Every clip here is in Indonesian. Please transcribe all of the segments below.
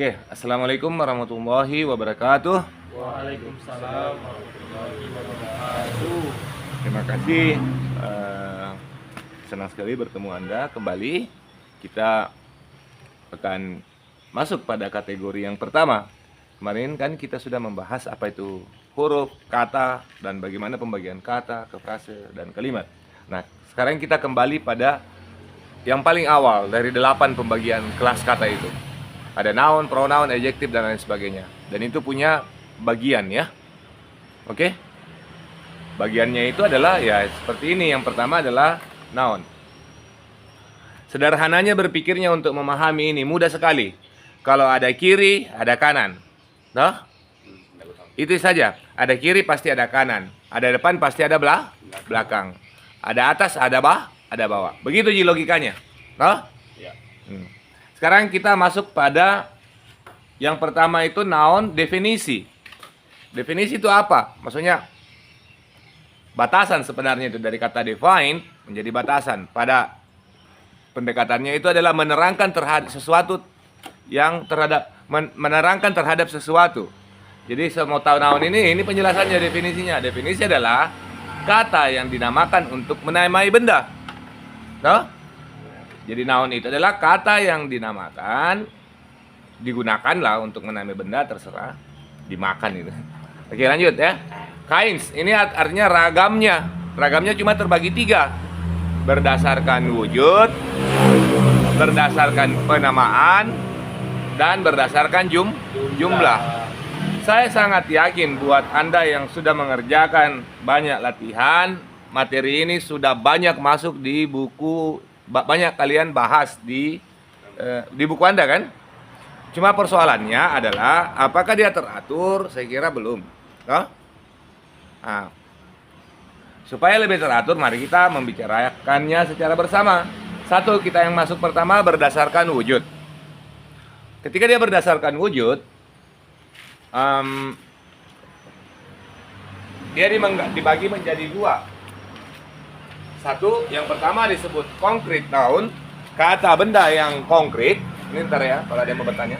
Oke, assalamualaikum warahmatullahi wabarakatuh. Waalaikumsalam warahmatullahi wabarakatuh. Terima kasih. Senang sekali bertemu Anda kembali. Kita akan masuk pada kategori yang pertama. Kemarin kan kita sudah membahas apa itu huruf, kata, dan bagaimana pembagian kata ke frase dan kalimat. Nah, sekarang kita kembali pada yang paling awal dari 8 pembagian kelas kata itu. Ada noun, pronoun, adjektif, dan lain sebagainya. Dan itu punya bagian ya. Oke? Bagiannya itu adalah ya seperti ini. Yang pertama adalah noun. Sederhananya berpikirnya untuk memahami ini mudah sekali. Kalau ada kiri, ada kanan. Toh? Itu saja. Ada kiri pasti ada kanan. Ada depan pasti ada belakang. Ada atas, ada bawah. Begitu ji logikanya. Toh? Ya. Sekarang kita masuk pada yang pertama itu noun, definisi. Definisi itu apa? Maksudnya batasan sebenarnya itu dari kata define menjadi batasan. Pada pendekatannya itu adalah menerangkan terhadap sesuatu yang menerangkan terhadap sesuatu. Jadi saya mau tahu noun ini penjelasannya, definisinya. Definisi adalah kata yang dinamakan untuk menamai benda. Nah, jadi noun itu adalah kata yang dinamakan, digunakanlah untuk menamai benda, terserah dimakan itu. Oke, lanjut ya. Kinds, ini artinya ragamnya. Ragamnya cuma terbagi 3. Berdasarkan wujud, berdasarkan penamaan, dan berdasarkan jumlah. Saya sangat yakin buat Anda yang sudah mengerjakan banyak latihan, materi ini sudah banyak masuk di buku, banyak kalian bahas di buku Anda kan? Cuma persoalannya adalah apakah dia teratur? Saya kira belum. Nah, supaya lebih teratur, mari kita membicarakannya secara bersama. Satu, kita yang masuk pertama berdasarkan wujud. Ketika dia berdasarkan wujud, dia dibagi menjadi 2. Satu, yang pertama disebut concrete noun, kata benda yang konkret. Ini ntar ya, kalau ada yang mau bertanya.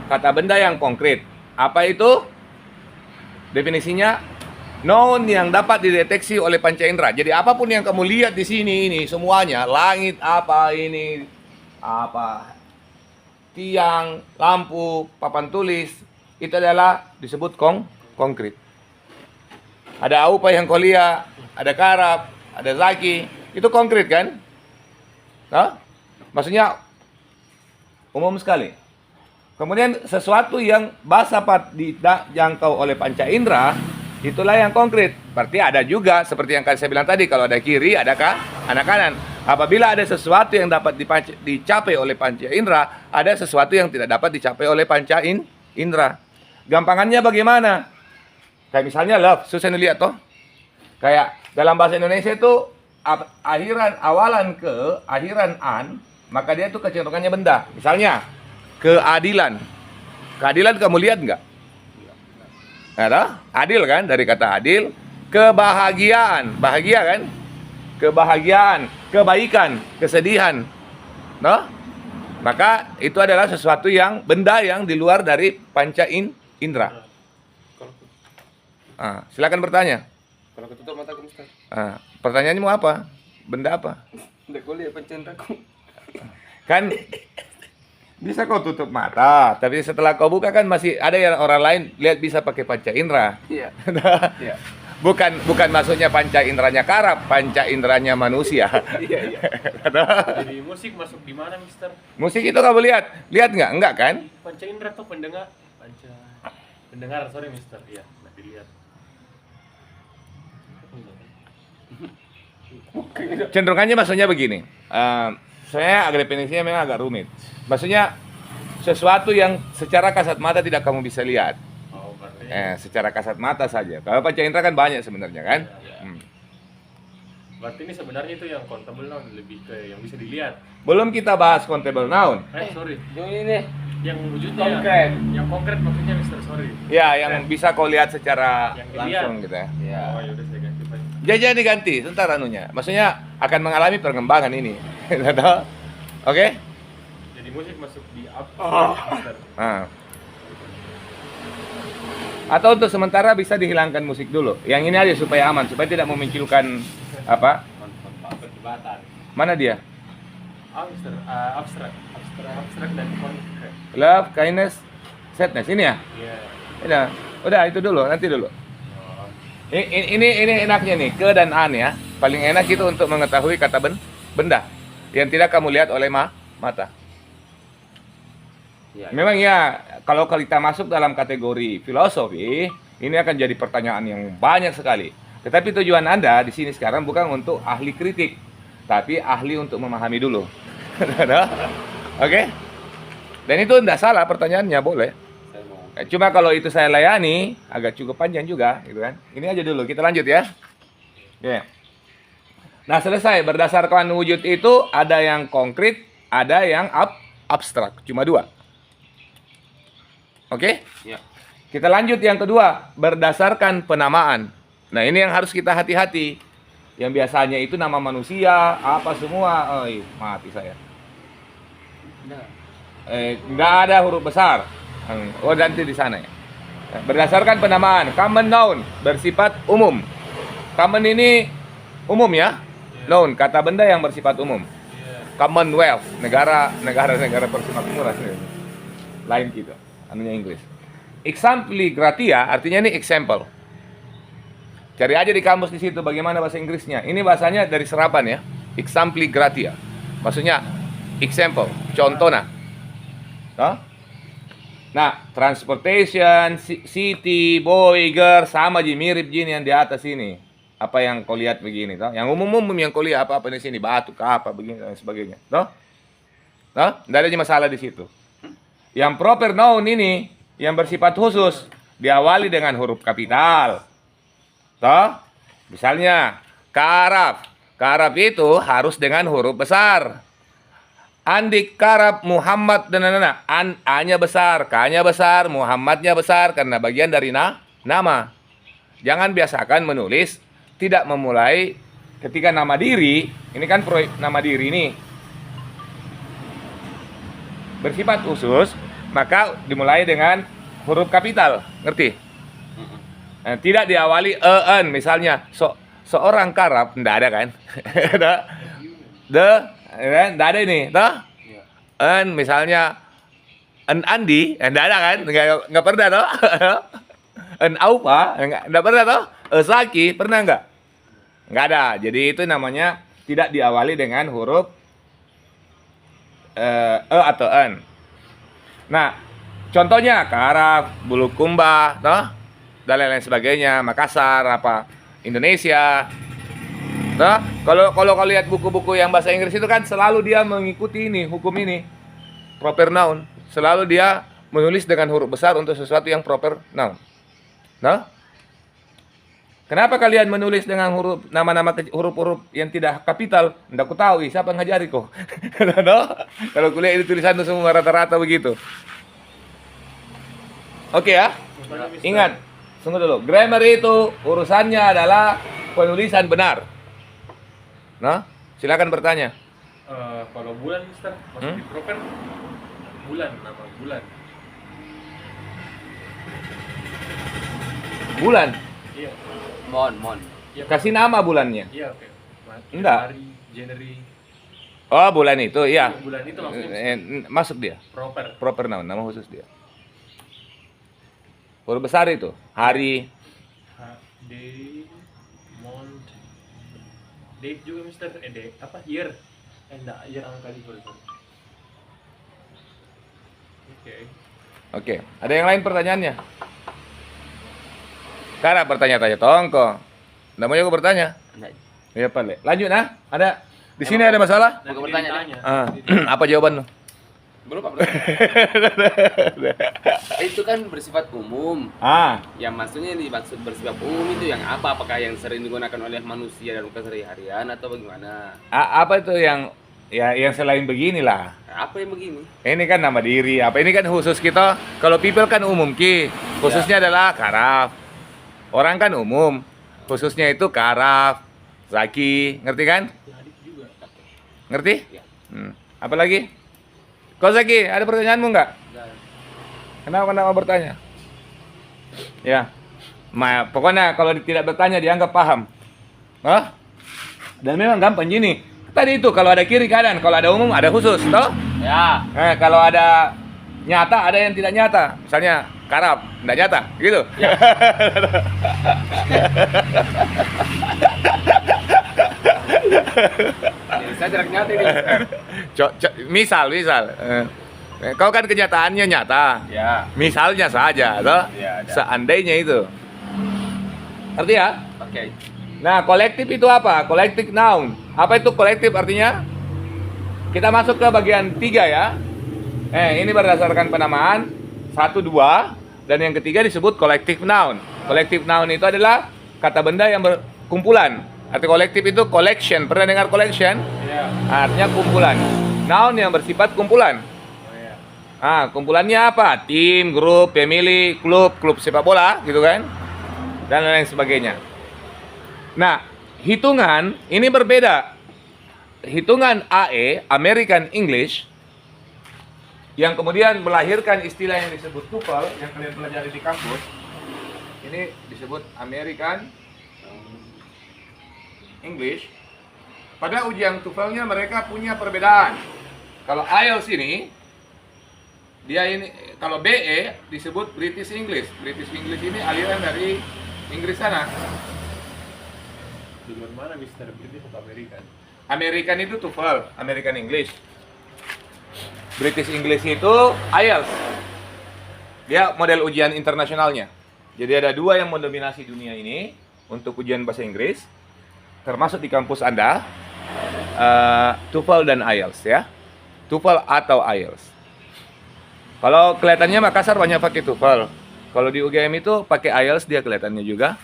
Kata benda yang konkret. Apa itu? Definisinya, noun yang dapat dideteksi oleh panca indera. Jadi apapun yang kamu lihat di sini ini semuanya, langit apa ini, apa tiang, lampu, papan tulis, itu adalah disebut konkret. Ada apa yang kau lihat, ada karab, ada zaki, itu konkret kan? Nah, maksudnya umum sekali. Kemudian sesuatu yang dapat dijangkau oleh panca indera, itulah yang konkret. Berarti ada juga seperti yang saya bilang tadi, kalau ada kiri, ada kanan. Apabila ada sesuatu yang dapat dicapai oleh panca indera, ada sesuatu yang tidak dapat dicapai oleh panca indera. Gampangannya bagaimana? Kayak misalnya love, susah lihat toh. Kayak dalam bahasa Indonesia itu awalan ke, akhiran an, maka dia itu kecenderungannya benda. Misalnya keadilan. Keadilan kamu lihat nggak? Ada? Adil kan, dari kata adil. Kebahagiaan, bahagia kan? Kebahagiaan, kebaikan, kesedihan. Nah, maka itu adalah sesuatu yang benda yang di luar dari panca indera. Silakan bertanya. Kalau ketutup mata aku Ustaz. Pertanyaannya mau apa? Benda apa? Udah kuliah pencentraku. Kan bisa kau tutup mata, tapi setelah kau buka kan masih ada yang orang lain lihat bisa pakai panca indera. Iya. Iya. Bukan maksudnya panca inderanya karab, panca inderanya manusia. Iya. Jadi musik masuk di mana, Mister? Musik itu kamu lihat nggak? Enggak kan? Panca indera tuh pendengar, sorry Mister. Iya, nggak dilihat. Cenderungannya maksudnya begini. Saya definisinya memang agak rumit. Maksudnya sesuatu yang secara kasat mata tidak kamu bisa lihat. Oh, berarti. Secara kasat mata saja. Kalau panca indera kan banyak sebenarnya kan. Iya. Berarti ini sebenarnya itu yang countable noun, lebih ke yang bisa dilihat. Belum kita bahas countable noun. Sorry. Yang ini Yang wujudnya konkret. Yang konkret maksudnya Mister, sorry. Ya, yang bisa kau lihat secara Yang dilihat. langsung gitu ya. Ya. Oh, ya udah saya ganti Pak. Jajan diganti, sebentar anunya. Maksudnya akan mengalami perkembangan ini. Oke? Jadi musik masuk di Oh. Mister. Ah. Atau untuk sementara bisa dihilangkan musik dulu. Yang ini aja supaya aman, supaya tidak memunculkan apa? Perdebatan. Mana dia? Mister, abstrak dan konkret. Love, kindness, sadness. Ini ya? Iya. Udah itu dulu, nanti dulu. Oh. Ini enaknya nih, ke dan an ya. Paling enak itu untuk mengetahui kata benda yang tidak kamu lihat oleh mata. Ya, Memang ya, kalau kita masuk dalam kategori filosofi, ini akan jadi pertanyaan yang banyak sekali. Tetapi tujuan Anda di sini sekarang bukan untuk ahli kritik, tapi ahli untuk memahami dulu. Oke? Dan itu tidak salah pertanyaannya, boleh. saya mau. Cuma kalau itu saya layani, agak cukup panjang juga, gitu kan. Ini aja dulu, kita lanjut ya. Oke. Nah, selesai. Berdasarkan wujud itu, ada yang konkret, ada yang abstrak. Cuma dua. Oke? Ya. Kita lanjut yang kedua, berdasarkan penamaan. Nah, ini yang harus kita hati-hati. Yang biasanya itu nama manusia, apa semua. Mati saya. Nah, Nggak ada huruf besar. Oh, nanti di sana ya. Berdasarkan penamaan, common noun bersifat umum. Common ini umum ya. Noun kata benda yang bersifat umum. Commonwealth, negara persemakmuran. Lain gitu. Anunya Inggris. Exempli gratia artinya ini example. Cari aja di kamus di situ bagaimana bahasa Inggrisnya. Ini bahasanya dari serapan ya. Exempli gratia. Maksudnya example, contoh nah. Nah, transportation, city, boy, girl, sama ji mirip jin yang di atas ini. Apa yang kau lihat begini, toh? Yang umum-umum yang kau lihat apa di sini, batu, apa begini dan sebagainya, toh? Toh? Tidak ada masalah di situ. Yang proper noun ini yang bersifat khusus diawali dengan huruf kapital. Toh? Misalnya karaf. Karaf itu harus dengan huruf besar. Andik, Karab, Muhammad, dan A-nya besar, K-nya besar, Muhammadnya besar, karena bagian dari nama. Jangan biasakan menulis, tidak memulai ketika nama diri, ini kan nama diri nih. Bersifat khusus, maka dimulai dengan huruf kapital, ngerti? Tidak diawali en, misalnya, seorang Karab, tidak ada kan? Nggak ada ini, toh? En misalnya en Andi, nggak ada kan? Nggak pernah toh? En Aupa, nggak pernah toh? Saki, pernah nggak? Nggak ada. Jadi itu namanya tidak diawali dengan huruf atau en. Nah, contohnya Karaf, Bulukumba, toh? Dan lain-lain sebagainya, Makassar, apa Indonesia. Nah, kalau lihat buku-buku yang bahasa Inggris itu kan selalu dia mengikuti ini, hukum ini. Proper noun. Selalu dia menulis dengan huruf besar untuk sesuatu yang proper noun. Nah, kenapa kalian menulis dengan nama-nama huruf-huruf yang tidak kapital? Nggak aku tahu, siapa yang ngajari kok? No? Kalau kuliah ini tulisan itu semua rata-rata begitu. Oke ya? Ingat, tunggu dulu. Grammar itu urusannya adalah penulisan benar. Nah, silakan bertanya. Kalau bulan, Mister, masuk di proper bulan, nama bulan. Bulan. Iya. mon. Iya, Kasih nama bulannya. Iya, oke. Enggak. January. Oh, bulan itu, iya. Bulan itu maksudnya Masuk dia. proper. Proper noun, nama khusus dia. Huruf besar itu. Hari. Day, month, date juga, Mister. Date apa? Year. Enggak, year angka di sorry. Oke. Ada yang lain pertanyaannya? Karena bertanya-tanya tongko. Nggak mau juga bertanya. Enggak. Ya, Pak. Lanjut nah. Ada di sini ada masalah? Mau bertanya deh. Apa jawaban lu? Belum Pak. Itu kan bersifat umum. Yang maksudnya yang dimaksud bersifat umum itu yang apa? Apakah yang sering digunakan oleh manusia dalam keseharian atau bagaimana? Apa itu yang selain beginilah? Apa yang begini? Ini kan nama diri. Apa ini kan khusus kita? Kalau people kan umum ki. Khususnya adalah Karaf. Orang kan umum. Khususnya itu Karaf, Zaki, ngerti kan? Ngerti? Ya. Apa lagi? Kau Zaki, ada pertanyaanmu nggak? Kenapa bertanya? Ya, pokoknya kalau tidak bertanya dianggap paham. Hah? Dan memang gampang gini. Tadi itu kalau ada kiri kanan, kalau ada umum ada khusus, toh? Ya. Kalau ada nyata ada yang tidak nyata. Misalnya karab, tidak nyata, gitu. Ya. Saya tidak nyata ini. Misal. Kau kan kenyataannya nyata. Ya. Misalnya saja, toh? Ya, ada. Seandainya itu. Ngerti ya? Oke. Nah, kolektif itu apa? Collective noun. Apa itu kolektif artinya? Kita masuk ke bagian 3 ya. Ini berdasarkan penamaan 1, 2, dan yang ketiga disebut collective noun. Collective noun itu adalah kata benda yang berkumpulan. Arti kolektif itu collection. Pernah dengar collection? Iya. Artinya kumpulan. Noun yang bersifat kumpulan. Oh iya. Kumpulannya apa? Tim, grup, family, klub sepak bola, gitu kan? Dan lain sebagainya. Nah, hitungan ini berbeda. Hitungan AE, American English, yang kemudian melahirkan istilah yang disebut TOEFL, yang kalian pelajari di kampus. Ini disebut American English. Pada ujian TOEFL-nya mereka punya perbedaan. Kalau IELTS ini, kalau BE disebut British English. British English ini aliran dari Inggris sana. Duluan mana Mister? British atau American? American itu TOEFL, American English. British English itu IELTS. Dia model ujian internasionalnya. Jadi ada 2 yang mendominasi dunia ini untuk ujian bahasa Inggris, termasuk di kampus Anda, TOEFL dan IELTS ya. TOEFL atau IELTS. Kalau kelihatannya Makassar banyak pakai TOEFL. Kalau di UGM itu pakai IELTS dia kelihatannya juga.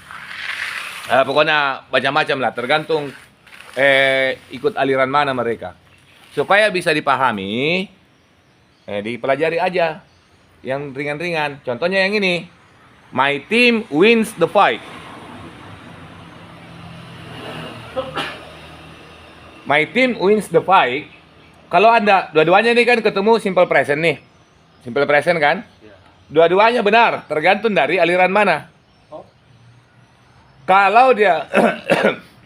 Pokoknya macam-macam lah, tergantung ikut aliran mana mereka. Supaya bisa dipahami, dipelajari aja yang ringan-ringan. Contohnya yang ini, my team wins the fight. My team wins the fight. Kalau Anda, dua-duanya ini kan ketemu simple present nih. Simple present kan? Iya. Dua-duanya benar, tergantung dari aliran mana. Oh. Kalau dia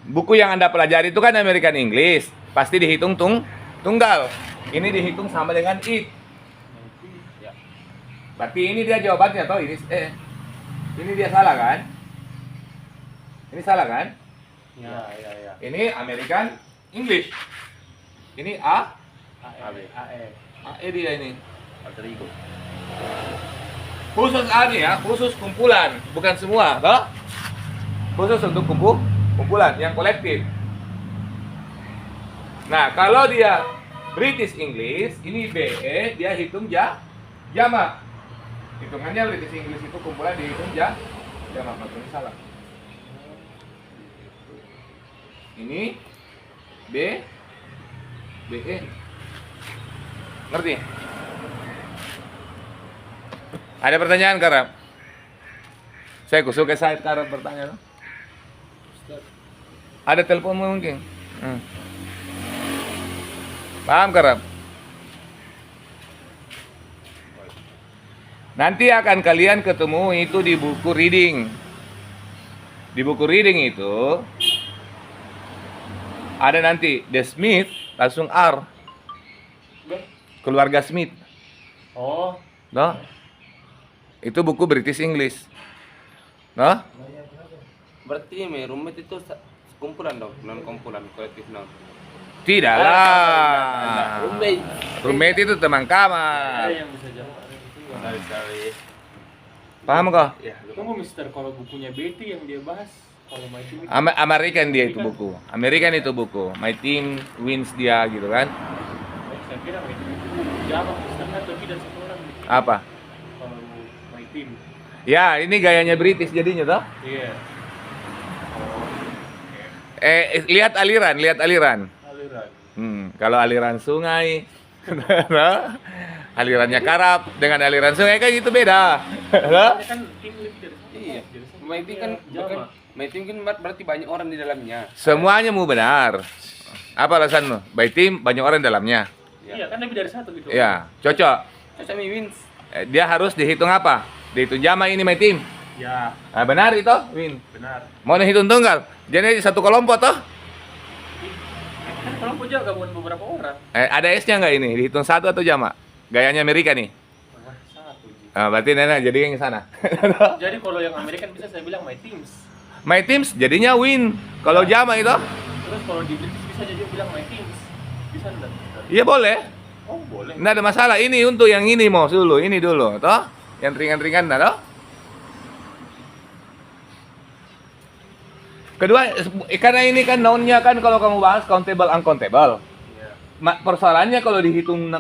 buku yang Anda pelajari itu kan American English, pasti dihitung tunggal. Ini dihitung sama dengan it. Ya. Berarti ini dia jawabannya toh ini dia salah kan? Ini salah kan? Ya. Ini American English. Ini A, AE dia ini. Alter ego. Khusus A nih ya, khusus kumpulan, bukan semua, toh? Khusus untuk kumpulan yang kolektif. Nah, kalau dia British English, ini BE, dia hitung jamak. Hitungannya British English itu kumpulan dihitung jamak, maksudnya salah. Ini BE. Ngerti? Ada pertanyaan, Karab? Saya suka saya Karab bertanya. No? Ada telepon mungkin? Paham, Karab? Nanti akan kalian ketemu itu di buku reading. Di buku reading itu ada nanti The Smith langsung R. Keluarga Smith. Oh. No? Itu buku British English. No? Berarti roommate itu kumpulan dong, non kumpulan, kolektif non. Tidak lah. Roommate. Roommate itu teman kamar. Ada yang bisa jawab. Sekali. Paham kok? Ya, Tunggu Mister, kalau bukunya Betty yang dia bahas, kalau My Team itu American dia itu buku. American itu buku. My team wins dia gitu kan. saya kira My Team itu Java Mister atau tidak satu orang. Apa? Kalau My Team. Ya, ini gayanya British jadinya toh. Iya. Lihat aliran. Aliran. Kalau aliran sungai, alirannya Karab dengan aliran sungai kan itu beda. Kan tim lebih dari satu. Iya. Jadi satu My Team kan Java. My Team kan berarti banyak orang di dalamnya. Semuanya mau benar. Apa alasanmu? By team banyak orang dalamnya. Iya, kan lebih dari satu gitu. Ya, cocok. Cocok mi wins. Dia harus dihitung apa? Dihitung jama ini my team. Ya, Nah, benar itu, Win. benar. Mau dihitung tunggal. Jadi satu kelompok toh? Kan kelompok juga gabungan beberapa orang. Ada S-nya nggak ini? Dihitung satu atau jama? Gayanya Amerika nih. Wah, satu. Ji. Berarti nenek jadi yang sana. Jadi kalau yang American bisa saya bilang my teams. My teams jadinya win. Kalau jama itu? Terus kalau di British bisa jadi bilang my teams. Bisa enggak? Iya boleh. Oh, boleh. Nggak ada masalah. Ini untuk yang ini mau dulu, ini dulu, toh? Yang ringan-ringan, nah, toh? Kedua, karena ini kan noun-nya kan kalau kamu bahas countable, uncountable. Iya. Persoalannya kalau dihitung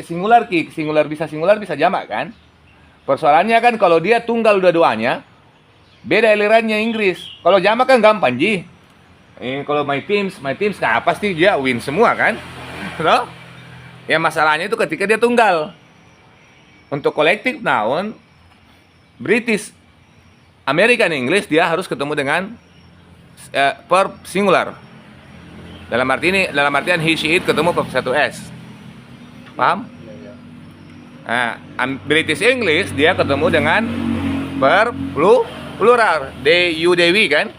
singular bisa jamak kan? Persoalannya kan kalau dia tunggal dua-duanya, beda alirannya Inggris. Kalau jamak kan gampang, Ji. Kalau my teams, nah pasti dia win semua kan? Loh? Ya masalahnya itu ketika dia tunggal. Untuk collective noun, British, American English dia harus ketemu dengan verb singular. Dalam artian he, she, it ketemu verb satu S. Paham? Iya. Nah, British English dia ketemu dengan verb plural. They, you, they, we kan?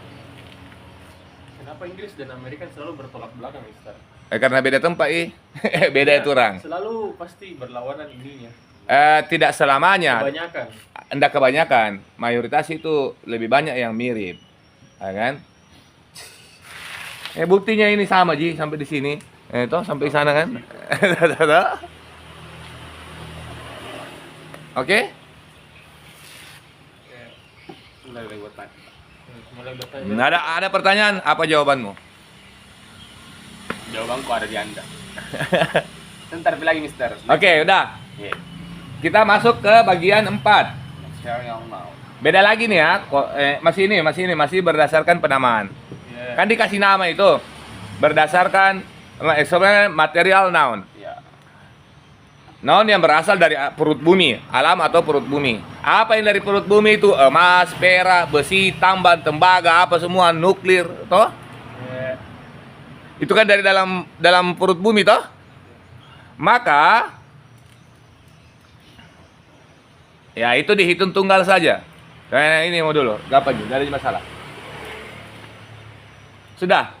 Kenapa Inggris dan Amerika selalu bertolak belakang, Mister? Karena beda tempat, beda Ya, itu orang. Selalu pasti berlawanan ininya. Tidak selamanya. Kebanyakan. Enggak kebanyakan. Mayoritas itu lebih banyak yang mirip. Ya kan? Buktinya ini sama, Ji, sampai di sini. Toh sampai di sana kan? Oke? Mulai dari buat tanya. Mulai bertanya. Nah, ada pertanyaan, apa jawabanmu? Jawabanku ada di Anda. Sebentar lagi, Mister. Oke, udah. Yeah. Kita masuk ke bagian 4. Share yang mau. Beda lagi nih ya. Masih berdasarkan penamaan. Iya. Kan dikasih nama itu berdasarkan sebenarnya material noun. Ya. Noun yang berasal dari perut bumi, alam atau perut bumi. Apa yang dari perut bumi itu? Emas, perak, besi, tamban, tembaga, apa semua nuklir, toh? Iya. Itu kan dari dalam perut bumi, toh? Maka ya itu dihitung tunggal saja. Nah, ini mau dulu, gampang juga, tidak ada masalah. Sudah.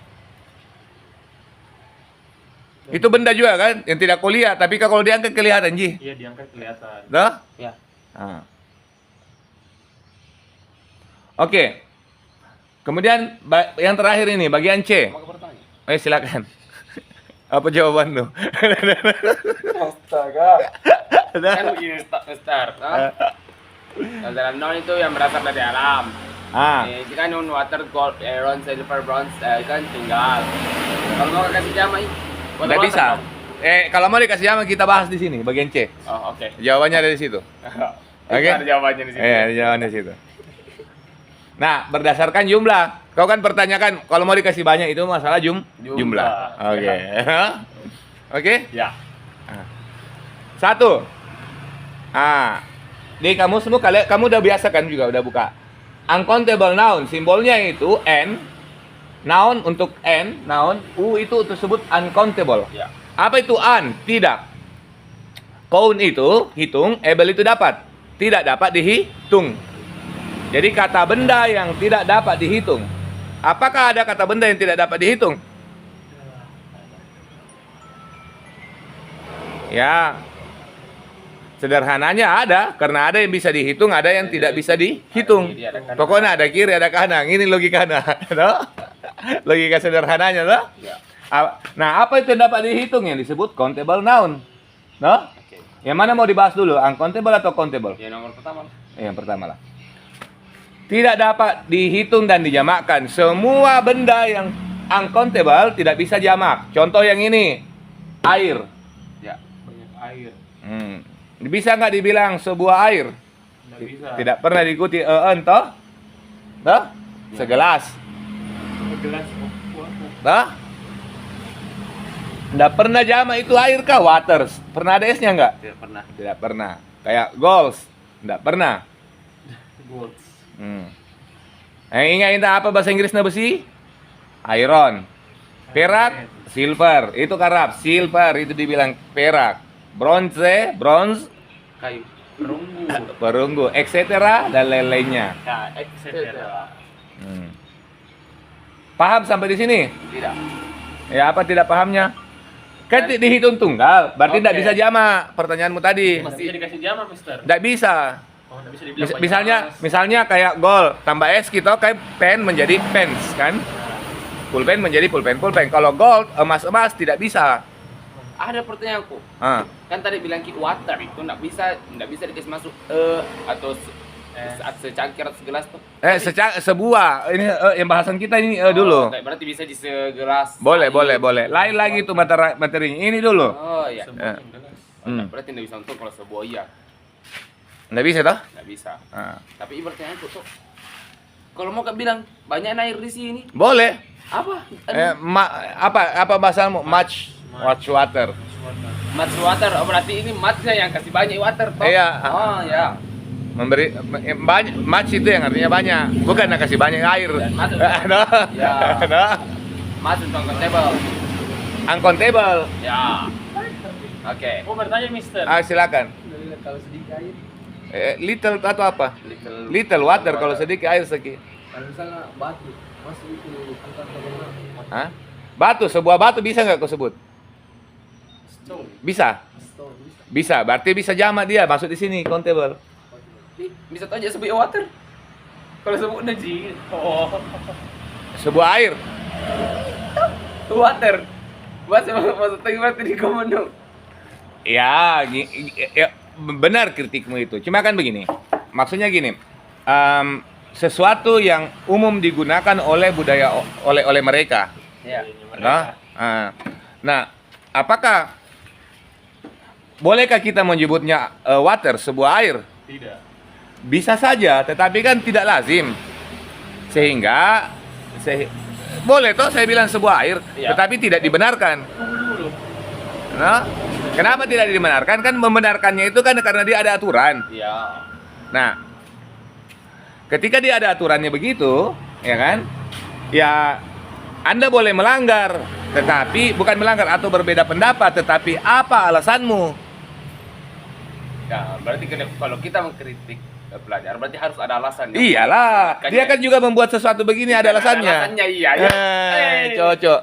Itu benda juga kan, yang tidak kau lihat, tapi kalau diangkat kelihatan, Ji. Iya, diangkat kelihatan. Dah? Ya. Ah. Oke. Kemudian yang terakhir ini bagian C. Mau bertanya? Silakan. Apa jawaban lu? Astaga. Kan begini, Mister. Kalau dalam noun itu yang berasal dari alam. Itu kan noun water, gold, iron, silver, bronze, kan tunggal. Kalau mau kasih jama, Nggak bisa. Kalau mau dikasih jama kita bahas di sini, bagian C. Oh, oke. Jawabannya ada di situ. Oke? Ada jawabannya di sini. Iya, jawabannya di situ. Nah, berdasarkan jumlah. Kau kan pertanyakan kalau mau dikasih banyak itu masalah jumlah. Oke. Oke? Ya. 1. Di kamusmu kamu udah biasa kan juga udah buka. Uncountable noun, simbolnya itu N. Noun untuk N, noun, U itu tersebut uncountable. Ya. Apa itu un? Tidak. Count itu hitung, able itu dapat. Tidak dapat dihitung. Jadi kata benda yang tidak dapat dihitung. Apakah ada kata benda yang tidak dapat dihitung? Ya. Sederhananya ada, karena ada yang bisa dihitung, ada yang tidak bisa dihitung. Pokoknya ada kiri, ada kanan. Ini logikanya, no? Logika sederhananya, no? Ya. Nah, apa itu yang dapat dihitung yang disebut countable noun, no? Oke. Yang mana mau dibahas dulu, uncountable atau countable? Ya, nomor pertama. Yang pertama lah. Tidak dapat dihitung dan dijamakkan. Semua benda yang uncountable tidak bisa jamak. Contoh yang ini, air. Ya. Banyak air. Bisa nggak dibilang sebuah air? Nggak bisa. Tidak pernah diikuti toh? Toh? Segelas. Gelas. Toh? Nggak pernah jamak itu air kah? Waters. Pernah ada S-nya nggak? Tidak pernah. Tidak pernah. Kayak goals. Nggak pernah. Gold. Ingat apa bahasa Inggrisnya besi? Iron. Perak, silver. Itu karab. Silver itu dibilang perak. Bronze, Kayu. perunggu, etc. dan lain-lainnya. Ya, Etc. Paham sampai di sini? Tidak. Ya, apa tidak pahamnya? Kan dihitung tunggal, berarti tidak Oke. bisa jamak pertanyaanmu tadi. Masih bisa dikasih jama, Mister. Tidak bisa. Oh, nggak bisa dibilang banyak Misalnya kayak gol tambah S kita kayak pen menjadi pens kan? Pulpen menjadi pulpen. Kalau gold emas tidak bisa. Ada pertanyaanku. Ah. Kan tadi bilang ki water itu nggak bisa dikasih masuk atau secangkir atau segelas tuh. Sebuah ini yang bahasan kita ini dulu. Berarti bisa di segelas. Boleh. air. Lain lagi tuh materinya. Ini dulu. Oh iya. Sebuah yang jelas. Berarti nggak bisa untuk kalau sebuah iya. Nggak bisa toh? Nggak bisa. Ah. Tapi pertanyaanku tuh, kalau mau bilang banyak air di sini, Boleh. apa? Apa bahasamu? Much water. Much water. Oh, berarti ini matnya yang kasih banyak water toh? Iya. Oh ya. Memberi banyak, much itu yang artinya banyak, bukan nak kasih banyak air. Dan much- No. Ya. No. Much untuk table. Uncountable. Ya. Oke. Mau bertanya, Mister. Silakan. Kalau sedikit air, Little atau apa? Little water kalau sedikit air sedikit. Kalau misalnya batu, masuk itu angkat ke Hah? Batu, sebuah batu bisa nggak kau sebut? Stone. Bisa. stone bisa. Bisa, berarti bisa jamak dia masuk di sini countable. bisa tuh aja sebuah water. Kalau sebut Ji. Oh. Sebuah air. water. Maksudnya berarti di komodo. Ya, benar kritikmu itu. Cuma kan begini. Maksudnya gini. Sesuatu yang umum digunakan oleh budaya oleh mereka. Ya. Nah, apakah bolehkah kita menyebutnya water, sebuah air? Tidak. Bisa saja, tetapi kan tidak lazim. Sehingga boleh toh saya bilang sebuah air, Iya. tetapi tidak dibenarkan. Dulu. Nah, kenapa tidak dibenarkan? Kan membenarkannya itu kan karena dia ada aturan. Ya. Nah, ketika dia ada aturannya begitu, ya kan? Ya, Anda boleh melanggar, tetapi bukan melanggar atau berbeda pendapat, tetapi apa alasanmu? Ya, berarti kalau kita mengkritik pelajar berarti harus ada alasan. Iyalah, dia kan juga membuat sesuatu begini ada alasannya. Alasannya iya. Ya. Cocok.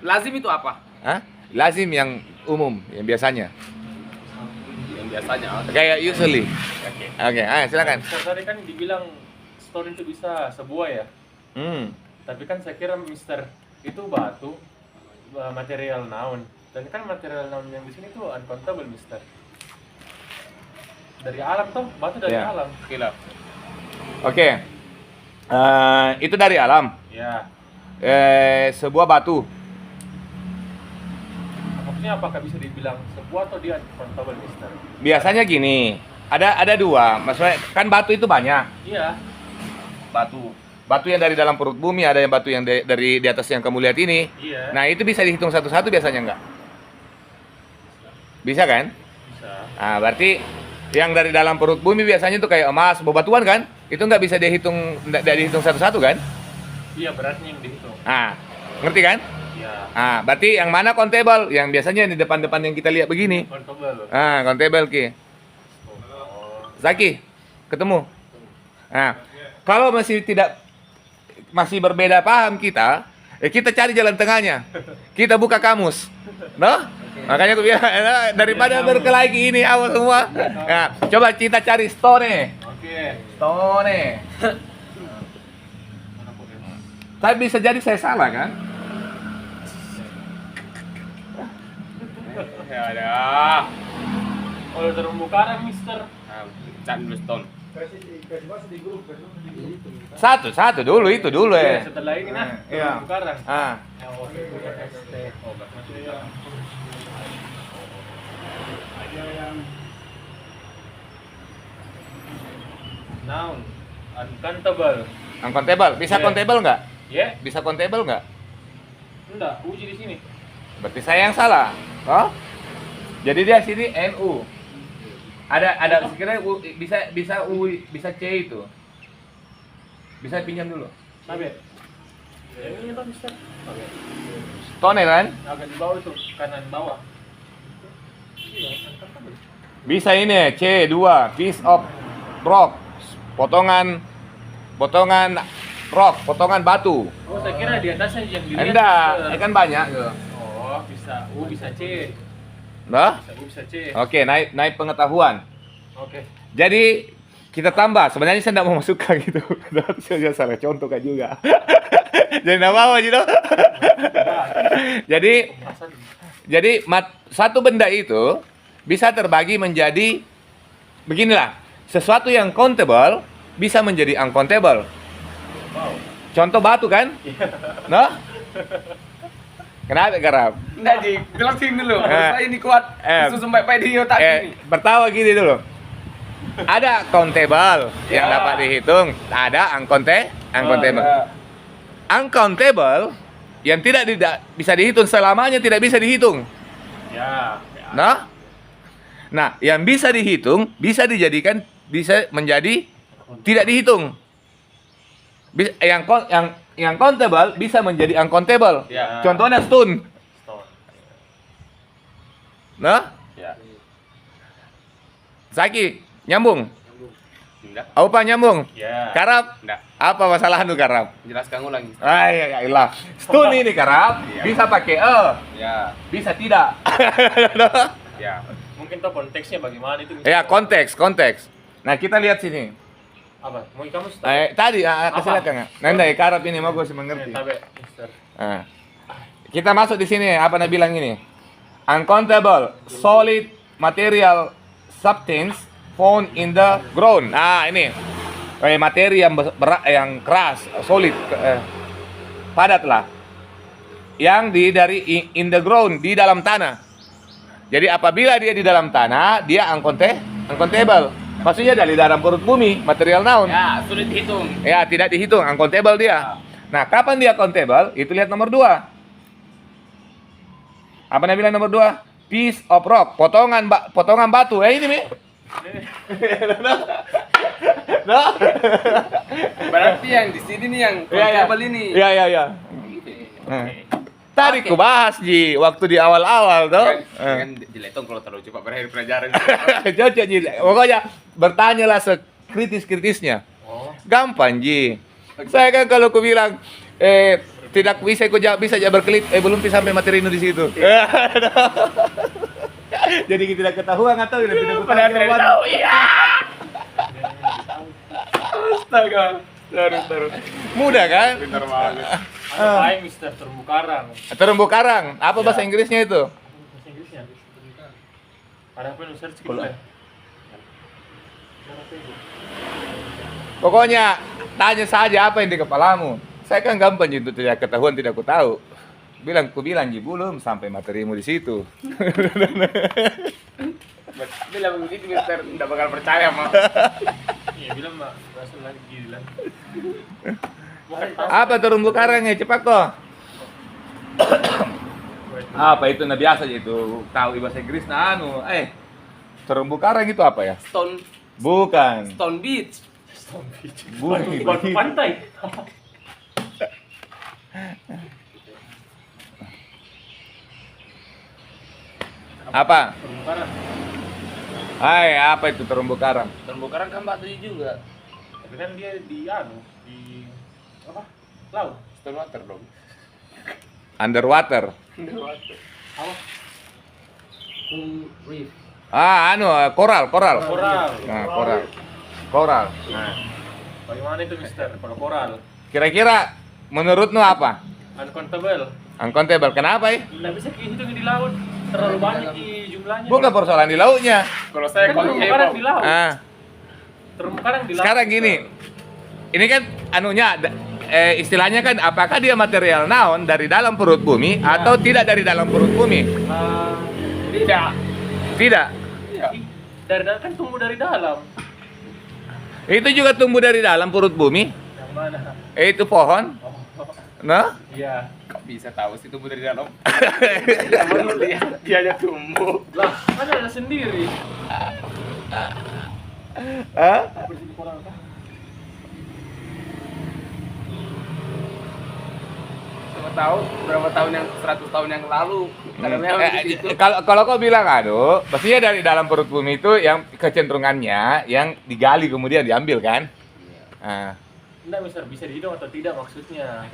Lazim itu apa? Hah? Lazim yang umum, yang biasanya. Yang biasanya. Kayak usually. Oke. Oke, silakan. Mister, tadi kan dibilang stone itu bisa sebuah ya. Tapi kan saya kira Mister itu batu material noun. Dan kan material noun yang di sini tuh uncountable, Mister. Dari alam toh, batu dari Ya. alam. Gila. Oke. Itu dari alam. Ya. Sebuah batu. Maksudnya apakah bisa dibilang sebuah atau dia uncountable, Mister? Biasanya gini, ada dua. Maksudnya kan batu itu banyak. Iya. Batu yang dari dalam perut bumi, ada yang batu yang dari di atas yang kamu lihat ini. Iya. Nah, itu bisa dihitung satu-satu biasanya enggak? Bisa kan? Bisa. Nah, berarti yang dari dalam perut bumi biasanya itu kayak emas, bebatuan kan? Itu nggak bisa dihitung satu-satu kan? Iya, beratnya yang dihitung. Nah, ngerti kan? Iya. Ah, berarti yang mana countable? Yang biasanya di depan-depan yang kita lihat begini. Uncountable. Ah, countable Ki. Oh. Zaki, ketemu. Nah, kalau masih berbeda paham kita, kita cari jalan tengahnya. Kita buka kamus. No? Makanya aku bilang, daripada berkelahi ini awal semua. Nah, coba kita cari stone. Oke. Stone. Tapi bisa jadi saya salah kan? Ya ada. Kalau terumbu karang, Mister. Nah, Chandler Stone. Kasih masuk di grup, Satu dulu itu dulu Iya, ya. setelah ini nah, Iya. terumbu karang. Ah, Yang waktu itu punya ST. Oh, maksudnya. Noun. Uncountable. uncountable. Bisa Iya. countable nggak? Ya? Bisa countable nggak? Enggak, uji di sini. Berarti saya yang salah. Oh? Jadi dia sini NU. Ada sekiranya bisa C itu. Bisa pinjam dulu. Sabe? Ini toh, Mister. Oke. Tonel kan? Agak di bawah itu, kanan bawah. Iya, uncountable. Bisa ini C2 piece of rock. Potongan rock, potongan batu. Oh, saya kira di atasnya yang dilihat. Enggak, Mister. kan banyak. Oh, bisa U, bisa C. Nah? Bisa U, bisa C. Oke, naik pengetahuan. Oke. Jadi kita tambah. Sebenarnya saya tidak mau masukkan gitu. Saya salah contoh kan juga. Jadi tidak mau gitu. Jadi satu benda itu bisa terbagi menjadi beginilah. Sesuatu yang countable bisa menjadi uncountable. Wow. Contoh batu kan? Nah? Kenapa garap? Enggak, Ji. Jelasin dulu. Saya ini kuat. Susu sampai di otak ini. Pertama gini dulu. Ada countable yang dapat dihitung, ada uncountable. Uncountable yang tidak bisa dihitung selamanya tidak bisa dihitung. Ya. Nah, yang bisa dihitung bisa bisa menjadi tidak dihitung. Yang countable bisa menjadi uncountable. Ya. Contohnya stone. Stone. Nah, Ya. Saki nyambung. Enggak. Aupa nyambung. Ya. Karap. Enggak. Apa masalah karap? Jelaskan ulang. Ya ilah. Stone ini karap Iya. bisa pakai Ya. bisa tidak. Ya. Mungkin tahu konteksnya bagaimana itu. Ya, konteks. Nah, kita lihat sini. Apa? Mau kamu start? Tadi Apa? kesilakan. Nanda karap ini mau gue sih mengerti. Tabe, Mister. Nah, kita masuk di sini apa Anda bilang ini? Uncountable solid material substance found in the ground. Nah, ini. Materi yang yang keras, solid, padat lah. Yang dari in the ground, di dalam tanah. Jadi apabila dia di dalam tanah, dia uncountable. Maksudnya dari dalam perut bumi, material noun. Ya, sulit dihitung. Ya, tidak dihitung, uncountable dia. Nah, kapan dia countable? Itu lihat nomor 2. Apa Anda bilang nomor 2? Piece of rock, potongan batu. Ini Mi. No? Berarti yang di sini nih yang countable ini. Iya. Tadi ku bahas Ji waktu di awal-awal tuh. Kan diletong kalau terlalu cepat berakhir pelajaran. Cocok Ji. Pokoknya bertanyalah sekritis-kritisnya. Oh. Gampang Ji. Saya kan kalau ku bilang tidak bisa bisa aja berkelit belum sampai materi di situ. Jadi kita tidak ketahuan atau tidak Tahu ya. Astaga. Terus. Mudah kan? Pintar banget. Ada lain Mister terumbu karang. Terumbu karang. Apa bahasa Inggrisnya itu? Bahasa Inggrisnya. Ada apa yang search gitu ya? Pokoknya tanya saja apa yang di kepalamu. Saya kan gampang itu tidak ketahuan tidak ku tahu. Ku bilang Ji belum sampai materimu di situ. Bilang begitu Mister enggak bakal percaya mah. Iya, bilang Mak, langsung lagi gila. Apa terumbu karangnya cepat kok. Apa itu nah biasa aja itu tahu bahasa Inggris nah terumbu karang itu apa ya? Bukan. Stone Beach. Stone Beach. Bukan. Batu pantai. Apa? Terumbu karang. Apa itu terumbu karang? Terumbu karang kan batu juga. Tapi kan dia di apa? Laut. Stone water dong. Underwater. Apa? Reef. Koral. Koral. Nah, koral. Nah, Bagaimana itu Mister? Kalau koral. kira-kira menurutmu apa? Uncountable. Uncountable. Kenapa ya? Nggak bisa dihitung di laut. Terlalu banyak di jumlahnya. Bukan persoalan di lautnya. Kalau saya Kan terumbu karang di laut. Terumbu Karang di laut. Sekarang gini. Ini kan istilahnya kan apakah dia material noun dari dalam perut bumi atau tidak dari dalam perut bumi? Tidak. Tidak. Dari dalam kan tumbuh dari dalam. Itu juga tumbuh dari dalam perut bumi. Yang mana? Itu pohon. Oh, Nah, iya. Kok bisa tahu sih tumbuh dari dalam? Kamu lihat dia aja tumbuh. Lah, kan ada sendiri. Bersih di koral kah? berapa tahun yang 100 tahun yang lalu. Karena memang di situ. Kalau kau bilang pastinya dari dalam perut bumi itu yang kecenderungannya yang digali kemudian diambil kan? Ah. Enggak, Mister, bisa dihitung atau tidak maksudnya?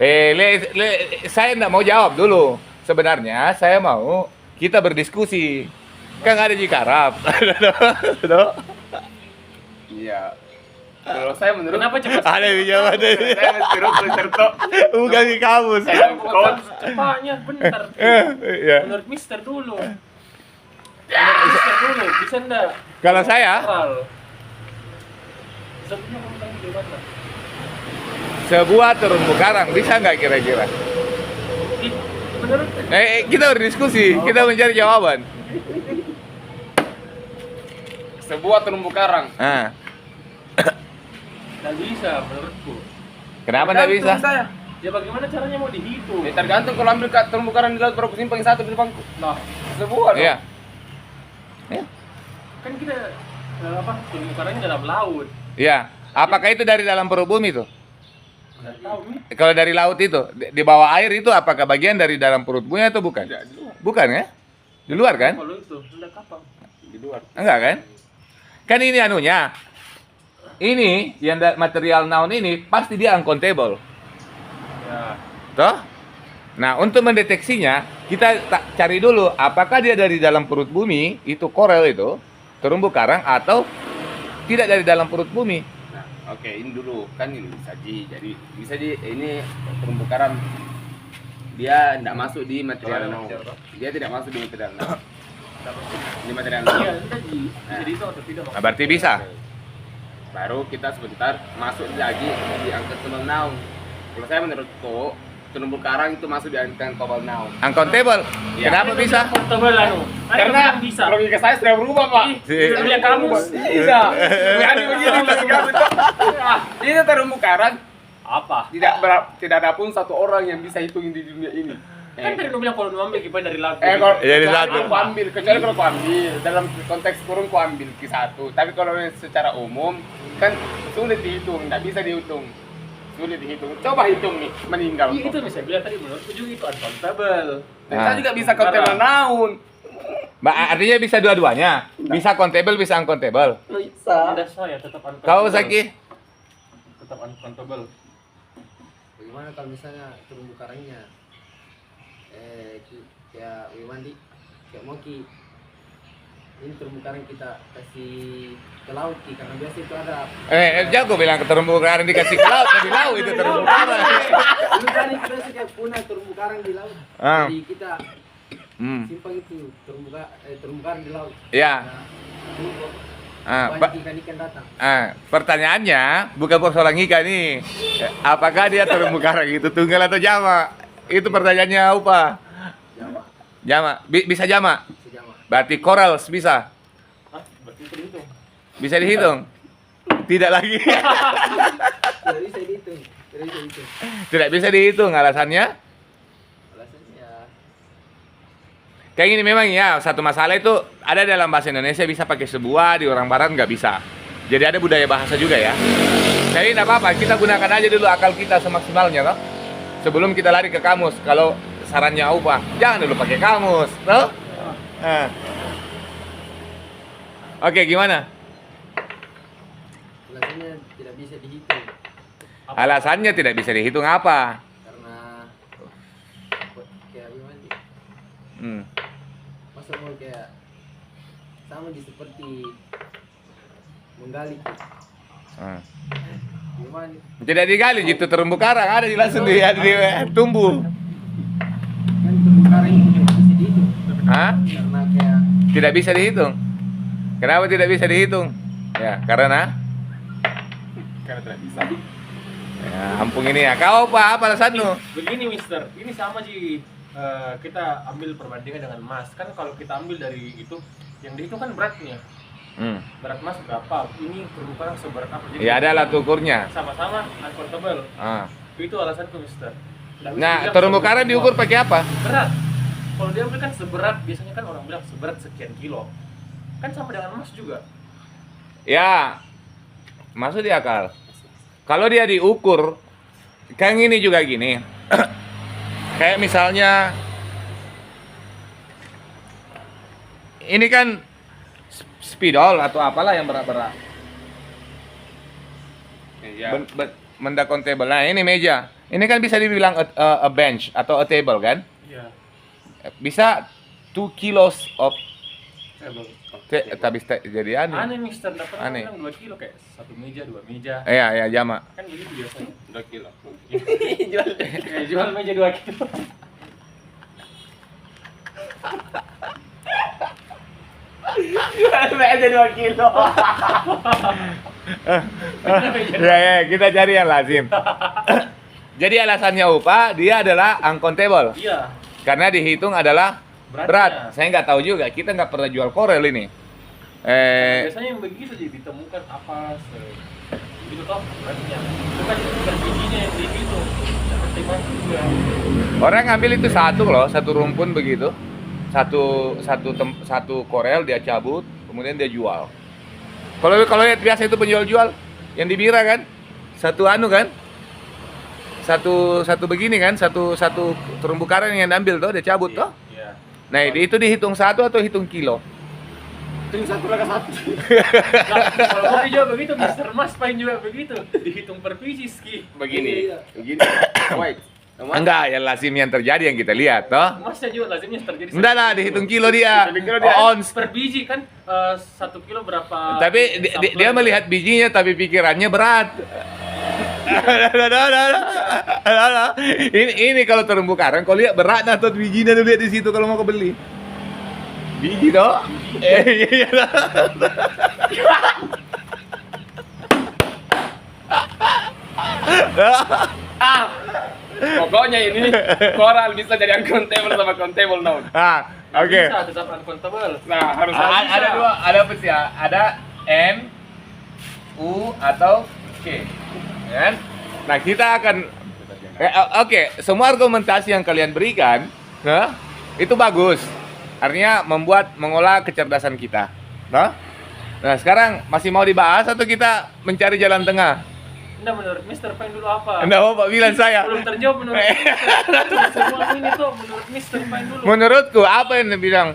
Saya enggak mau jawab dulu. Sebenarnya saya mau kita berdiskusi. Kan ada Jikarap. Iya. Kalau saya menurut Kenapa cepat? Ada jawab saya mesti tuliser tok. bukan di kamus. Cepatnya, bentar. Ya. Menurut Mister dulu. Menurut Mister dulu, bisa enggak? Kalau saya Sebelumnya kamu tanya gimana? sebuah terumbu karang bisa nggak kira-kira? Menurut Kita berdiskusi, kita mencari jawaban. Sebuah terumbu karang. Ah. nggak bisa menurutku. Kenapa nggak bisa? Tergantung Saya. Ya bagaimana caranya mau dihitung? Ya, tergantung kalau ambil terumbu karang di laut berapa simpang satu di depanku. Nah, Sebuah dong. Iya. kan kita terumbu karangnya dalam laut. Iya. Apakah itu dari dalam perut bumi tuh? Nggak tahu nih. Kalau dari laut itu, di bawah air itu apakah bagian dari dalam perut bumi atau bukan? Tidak, di luar. Bukan ya? Di luar kan? Kalau itu udah kapal. Di luar. Enggak kan? Kan ini anunya. Ini yang material noun ini pasti dia uncountable. Ya. Toh? Nah, untuk mendeteksinya kita cari dulu apakah dia dari dalam perut bumi, itu korel itu, terumbu karang atau tidak dari dalam perut bumi. Nah, oke, ini dulu kan ini jadi bisa ini terumbu karang dia tidak masuk di material noun. Dia tidak masuk di material noun. Di material Iya, noun. itu tadi bisa dihitung atau tidak? Nah, berarti bisa. Baru kita sebentar masuk lagi di uncountable noun. Kalau saya menurutku terumbu karang itu masuk di uncountable noun. Uncountable. Ya. Kenapa bisa? Portable Karena bisa. logika saya sudah berubah, Pak. Bisa lihat kamus. Tidak. Bukan begini logika itu. Ini terumbu karang Apa? tidak ada pun satu orang yang bisa hitung di dunia ini. Kan tadi lu bilang kalau lu ambil kipas dari laut. Kalau Jadi kecuali satu. kalau ku ambil, kecuali kalau ku ambil dalam konteks kurung ku ambil ke satu. Tapi kalau secara umum kan sulit dihitung, tidak bisa dihitung. Sulit dihitung. Coba hitung nih, meninggal. Iya, itu bisa bilang tadi menurutku juga itu uncountable. Kita juga bisa countable noun. Artinya bisa dua-duanya. Bisa countable, bisa uncountable. Bisa. Tidak saya tetap uncountable. Kau Saki? Tetap uncountable. Bagaimana kalau misalnya terumbu karangnya kayak Wimandi, kayak Moki, ini terumbu karang kita kasih ke laut Ki, karena biasa itu ada Jago bilang ke terumbu karang dikasih ke laut, di laut itu terumbu karang. dulu kan itu biasa kayak punah terumbu karang di laut. Ah. Jadi kita Hmm. simpang itu terumbu karang di laut. Ya. Nah, dulu Pak. banyak ikan-ikan datang. Pertanyaannya bukan persoalan ikan nih. Apakah dia terumbu karang itu tunggal atau jamak? Itu pertanyaannya apa? Jamak. Bisa jamak. Sejama. Berarti corals bisa. Hah? Berarti itu dihitung. Bisa dihitung. Tidak lagi. Tidak bisa dihitung. Tidak bisa dihitung. Tidak bisa dihitung alasannya. Alasannya Kayak gini memang ya, satu masalah itu ada dalam bahasa Indonesia bisa pakai sebuah, di orang barat nggak bisa. Jadi ada budaya bahasa juga ya. Jadi tidak apa-apa, kita gunakan aja dulu akal kita semaksimalnya toh. Sebelum kita lari ke kamus, kalau sarannya apa? Jangan dulu pakai kamus, toh? Nah. Oke, gimana? alasannya tidak bisa dihitung Alasannya tidak bisa dihitung apa? karena kayak Wimandi. Hmm. Masa mau kayak sama seperti menggali Ki. Hmm. Gimana? Tidak digali gitu terumbu karang, ada langsung di tumbuh. Kan terumbu karang itu tidak bisa dihitung Hah? karena kayak Tidak bisa dihitung. Kenapa tidak bisa dihitung? Ya, karena Karena tidak bisa. ya, ampun ini ya. Kau apa alasanmu? Begini, Mister. Ini sama Ji. Kita ambil perbandingan dengan emas. Kan kalau kita ambil dari itu, yang dihitung kan beratnya. Berat emas berapa? Ini terumbu karang seberat apa? Jadi Ya ada alat ukurnya. sama-sama uncountable. Ah. Itu alasanku, Mister. Nggak bisa Nah, bilang terumbu seberat karang semua. diukur pakai apa? Berat. Kalau dia ambil kan seberat, biasanya kan orang bilang seberat sekian kilo. Kan sama dengan emas juga. Ya, masuk di akal. Kalau dia diukur, kan ini juga gini. Kayak misalnya ini kan spidol atau apalah yang berat-berat. Iya. Benda countable. Nah, ini meja. Ini kan bisa dibilang a bench atau a table kan? Iya. Bisa 2 kilos of Table. tapi jadi aneh. Aneh mister, dapat Aneh. bilang 2 kilo kayak 1 meja, 2 meja. Iya, jama. Kan begitu biasanya. 2 kilo. Jual meja 2 kilo. Jual aja 2 kilo. Ya, kita cari yang lazim. Jadi alasannya upah dia adalah uncountable. Iya. Karena dihitung adalah Beratnya. berat. Saya nggak tahu juga. Kita nggak pernah jual korel ini. Biasanya yang begitu jadi ditemukan apa gitu toh beratnya. Bukan bijinya yang dihitung. Seperti masuk juga. Orang ngambil itu satu loh, satu rumpun begitu. Satu korel dia cabut, kemudian dia jual. Kalau lihat biasa itu penjual-jual yang di Bira kan, satu anu kan, satu begini kan, satu terumbu karang yang diambil tuh, dia cabut toh. Iya. Nah itu dihitung satu atau hitung kilo? Itu yang satu laga satu. Nah, kalau kopi juga begitu, Mister Mas Pain juga begitu, dihitung per biji ski. Begini. Iya. Begini. Wait. Enggak, ya lazim yang terjadi yang kita lihat toh. Masnya juga lazimnya terjadi. Enggak lah, dihitung kilo dia. Ons. Per biji kan 1 kilo berapa? Tapi dia melihat bijinya tapi pikirannya berat. Ini kalau terumbu karang, kalau lihat berat nah tuh bijinya tuh lihat di situ kalau mau kebeli. Biji toh? Iya. Pokoknya ini koral bisa jadi uncountable sama countable noun. Ah, Nggak oke. Bisa tetap uncountable. Nah, harus Ada dua, ada apa sih? Ada N, U atau K, kan? Nah kita akan, oke, semua argumentasi yang kalian berikan, itu bagus. Artinya mengolah kecerdasan kita, nah sekarang masih mau dibahas atau kita mencari jalan tengah? Nah, menurut Mister Pain dulu apa? Anda mau Pak bilang saya? Belum terjawab menurut Mister. Semua ini tuh menurut Mister Pain dulu. Menurutku apa yang dibilang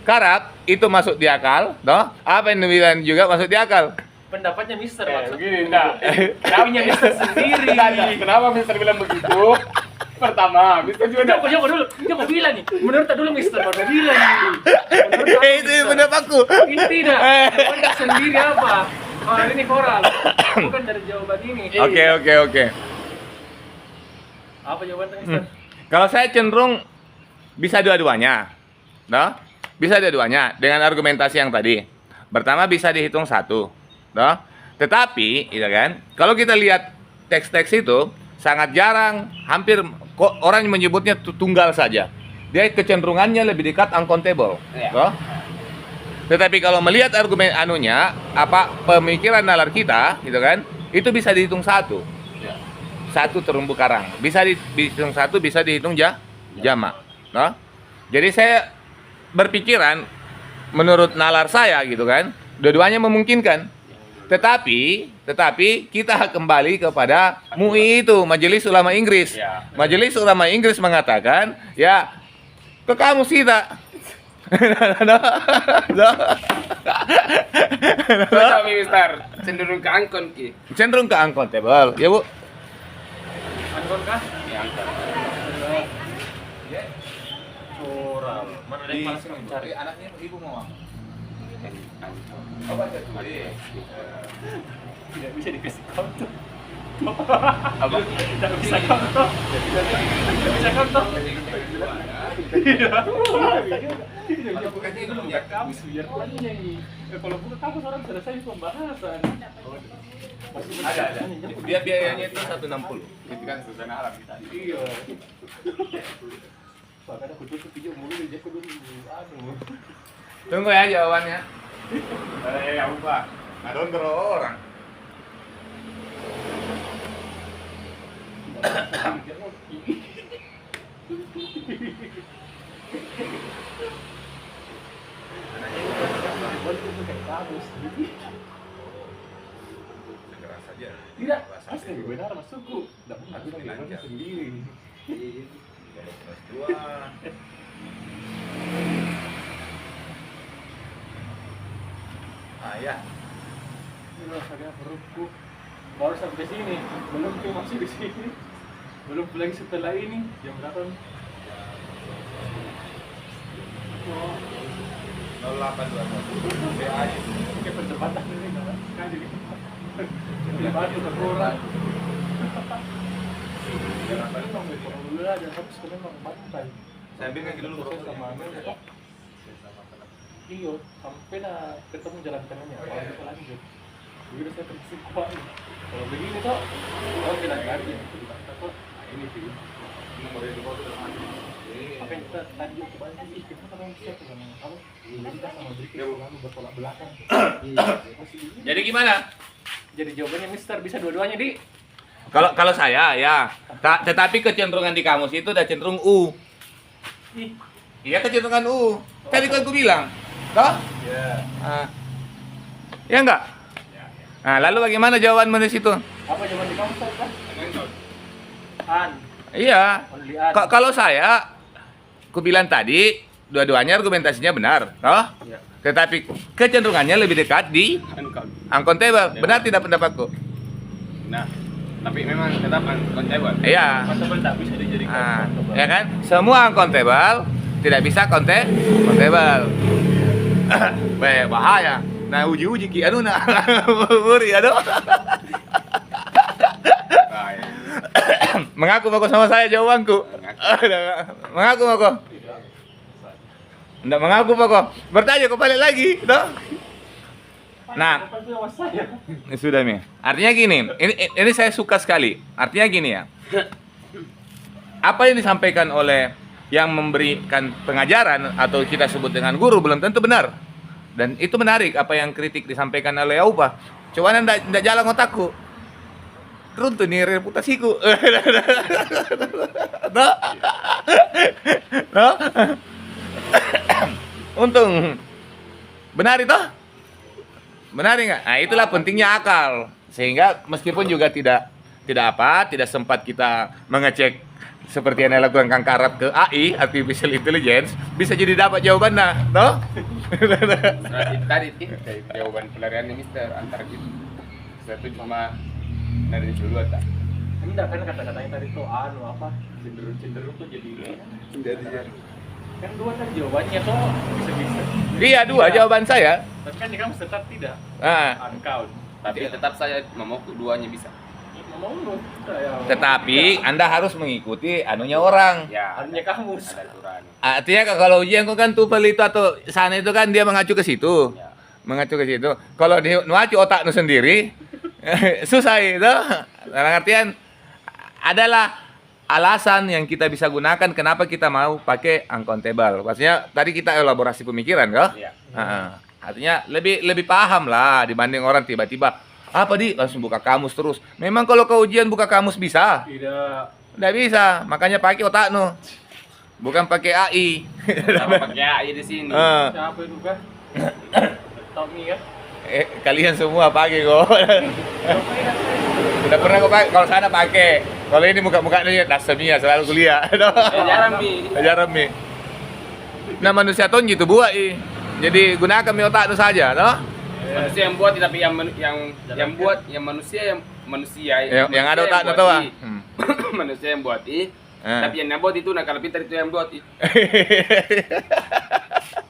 Karab itu masuk di akal, toh? Apa yang dibilang juga masuk di akal? Pendapatnya Mister maksudnya. begini, nah. Punya Mister sendiri. Kenapa Mister bilang begitu? Pertama, Mister juga Joko dulu. Joko bilang nih. Menurut dulu Mister baru bilang nih. Itu pendapatku. Ini tidak. Jawabannya sendiri apa? Oh, ini koral. Bukan dari jawaban ini. Oke. Apa jawabannya Mister? Kalau saya cenderung bisa dua-duanya, noh? Bisa dua-duanya dengan argumentasi yang tadi. Pertama bisa dihitung satu, noh? Tetapi, gitu kan? Kalau kita lihat teks-teks itu sangat jarang, hampir orang menyebutnya tunggal saja. Dia kecenderungannya lebih dekat uncountable, noh? Tetapi kalau melihat argumen anunya, pemikiran nalar kita, gitu kan? Itu bisa dihitung satu. Satu terumbu karang. Bisa dihitung satu, bisa dihitung jamak. No? Jadi saya berpikiran menurut nalar saya gitu kan, dua-duanya memungkinkan. Tetapi kita kembali kepada MUI itu, Majelis Ulama Inggris. Ya. Majelis Ulama Inggris mengatakan, ya ke kamu sih tak. Coba Mister, cenderung ke angkon ki. Cenderung ke uncountable, ya Bu. Angkon kah? Ya angkon. Koral. Mana ada yang malas mencari? Anaknya ibu mau. Tidak bisa dikasih konto. Apa? Tidak bisa konto. Tidak bisa konto. Buka kamus biar panjang. Kalau buka kamus orang selesai pembahasan. Ada. Dia biayanya itu 160. Itu kan susana alam kita. Iya. Bahkan aku tutup video mulu dia aku dulu. Aduh. Tunggu ya jawabannya. Ya lupa. Ada orang. Tidak, asli benar masukku. Tidak pernah aku sendiri. Ah ya. Ini loh, saya perutku baru sampai sini, belum tuh masih di sini, belum pulang setelah ini. Jam berapa nih? 0821 BA. Kayak percepatan ini kan jadi batu terkurang. Dulu ada harus memang bantai. Saya ambil kaki dulu bro. Sama ya. Iyo, sampai lah ketemu jalan tengahnya. Kalau kita lanjut, begitu saya terkesik kuat. Kalau begini toh, kalau tidak lari itu dibantah kok. Nah, ini sih. Apa yang kita tadi ke bawah sih? Kita kan siap dengan apa? Kita sama Briki lalu bertolak belakang. Jadi gimana? Jadi jawabannya Mister bisa dua-duanya di. Kalau saya ya, tetapi kecenderungan di kamus itu udah cenderung U. Ih, Iya kecenderungan U. Tadi kan aku bilang, toh? ya. Ya enggak? Nah, lalu bagaimana jawabanmu di situ? Apa jawaban di kamu Ustaz? An. Iya. Only an. Kalau saya, aku bilang tadi, dua-duanya argumentasinya benar, toh? Ya. Tetapi kecenderungannya lebih dekat di uncountable. Benar tidak pendapatku? Nah, tapi memang tetap uncountable. Iya. Masa tak bisa dijadikan Ah, ya kan? Semua uncountable tidak bisa countable. Bahaya. Nah, uji-uji ki anu nah. Buri aduh. Mengaku mau sama saya jawabanku. Mengaku mau kok. Enggak mengaku pokok. Bertanya kok balik lagi, toh? Nah, Apa itu sama saya? sudah Mi. Artinya gini, ini saya suka sekali. Artinya gini ya. Apa yang disampaikan oleh yang memberikan pengajaran atau kita sebut dengan guru belum tentu benar. Dan itu menarik apa yang kritik disampaikan oleh Aupa. Cuman enggak jalan otakku. Runtuh nih reputasiku. Nah. Nah. Untung benar itu? Benar enggak? Nah, itulah pentingnya akal. Sehingga meskipun juga tidak sempat kita mengecek seperti yang dilakukan Kang Karab ke AI, Artificial Intelligence, bisa jadi dapat jawabannya, toh? Tadi jawaban pelariannya Mister antara gitu. Satu cuma dari dulu tak. Enggak kan kata-katanya tadi tuh anu apa? Cenderung tuh jadi kan dua kan jawabannya tuh bisa-bisa. Iya, dua jawaban saya. Tapi kan kamu tetap tidak. Nah, Uncount. Tapi tetap saya mau keduanya bisa. Mau lu. Ya. tetapi Anda harus mengikuti anunya orang. Ya. Anunya kamu. Ada aturan. Artinya kalau ujian kan TOEFL itu atau sana itu kan dia mengacu ke situ. Ya. Mengacu ke situ. Kalau dia nuacu otak nu sendiri susah itu. Dalam artian adalah alasan yang kita bisa gunakan kenapa kita mau pakai uncountable. Maksudnya tadi kita elaborasi pemikiran, kah? Iya. Artinya lebih paham lah dibanding orang tiba-tiba apa di langsung buka kamus terus. Memang kalau ke ujian buka kamus bisa? Tidak. Nggak bisa. Makanya pakai otak nu. Bukan pakai AI. Sama pakai AI di sini. Siapa itu kan? Tommy kan? Kalian semua pakai kok. Udah pernah kok pakai. Kalau sana pakai. Kalau ini muka-mukanya Nasemia selalu kuliah. Jarang Mi. Jarang Mi. Nah manusia ton gitu buat jadi gunakan mi otak itu saja, toh? Manusia yang buat tapi yang buat yang manusia Yang ada otak itu ah. Manusia yang buat tapi yang buat itu nah kalau pintar itu yang buat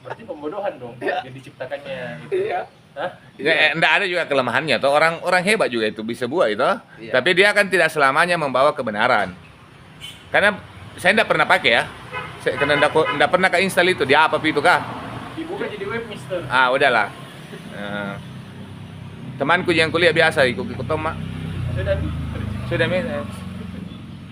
Berarti pembodohan dong yang diciptakannya itu. Iya. Hah? Ya, enggak ada juga kelemahannya toh. Orang hebat juga itu bisa buat itu. Iya. Tapi dia kan tidak selamanya membawa kebenaran. Karena saya enggak pernah pakai ya. Saya karena enggak pernah ke install itu. Dia apa itu kah? Dibuka jadi web Mister. Ah, udahlah. Temanku yang kuliah biasa ikut Toma. Sudah nih. Sudah Mi.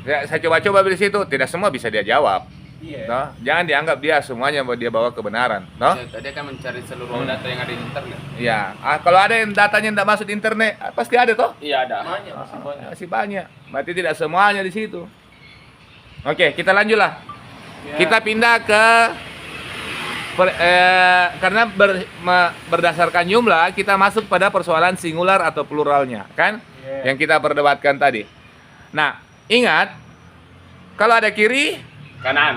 Ya, saya coba-coba di situ, tidak semua bisa dia jawab. Iya. Toh? Jangan dianggap dia semuanya dia bawa kebenaran, toh? Tadi akan mencari seluruh data yang ada di internet. Iya. Kalau ada yang datanya tidak masuk di internet, pasti ada toh? Iya ada. Banyak masih banyak. Masih banyak. Berarti tidak semuanya di situ. Oke, kita lanjutlah. Ya. Kita pindah ke karena berdasarkan jumlah kita masuk pada persoalan singular atau pluralnya, kan? Yeah. Yang kita perdebatkan tadi. Nah, ingat kalau ada kiri Kanan.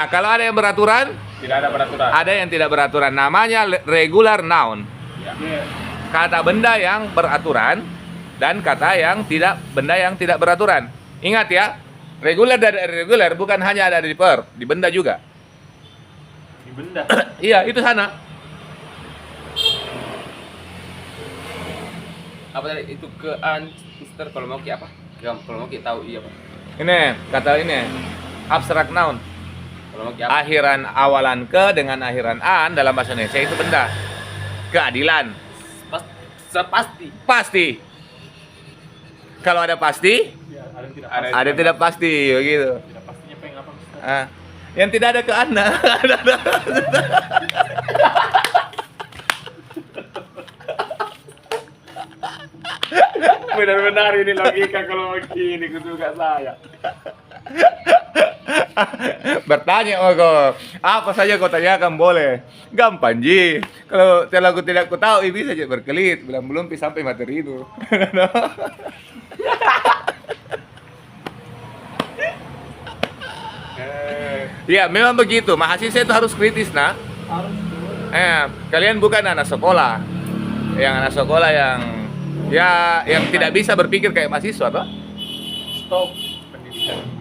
Kalau ada yang beraturan, Tidak ada peraturan. ada yang tidak beraturan. Namanya regular noun. Ya. Kata benda yang beraturan dan kata yang tidak benda yang tidak beraturan. Ingat ya, regular dan irregular bukan hanya ada di verb, di benda juga. Di benda. Iya, itu sana. Apa tadi? Itu kean, Mister. Kalau mau ki apa? Kalau mau ki tahu iya, Pak. Ini kata ini abstrak noun. Kalau mau ki apa? Akhiran awalan ke dengan akhiran an dalam bahasa Indonesia itu benda. Keadilan. Sepasti. Pasti. Kalau ada pasti, Ya, ada yang tidak Ada. pasti. ada yang tidak pasti begitu. Tidak pastinya pengen apa, Mister? Yang tidak ada ke anda. Benar-benar ini logika kalau begini kusuka saya. Bertanya, oh kau apa saja kau tanyakan boleh. Gampang ji. Kalau aku tidak ku tahu, bisa aja berkelit. Belum sampai materi itu. Ya, memang begitu. Mahasiswa itu harus kritis, nah. Kalian bukan anak sekolah. Yang anak sekolah yang tidak bisa berpikir kayak mahasiswa, toh? Stop pendidikan.